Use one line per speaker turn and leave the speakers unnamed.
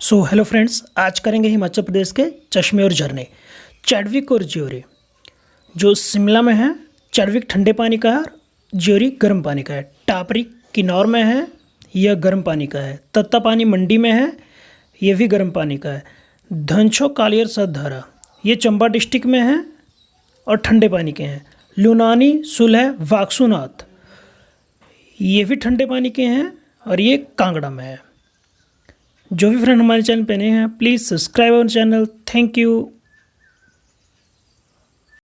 So hello friends, आज करेंगे हिमाचल प्रदेश के चश्मे और झरने चैडविक और ज्योरी। जो शिमला में है, चैडविक ठंडे पानी का है और ज्योरी गर्म पानी का है। टापरी किन्नौर में है, यह गर्म पानी का है। तत्तापानी मंडी में है, यह भी गर्म पानी का है। धंछो कालियर सतधारा ये चंबा डिस्ट्रिक्ट में है और ठंडे पानी के हैं। लुनानी सुलह वाक्सुनाथ ये भी ठंडे पानी के हैं और ये कांगड़ा में है। जो भी फ्रेंड हमारे चैनल पे नए हैं, please subscribe our channel. Thank you.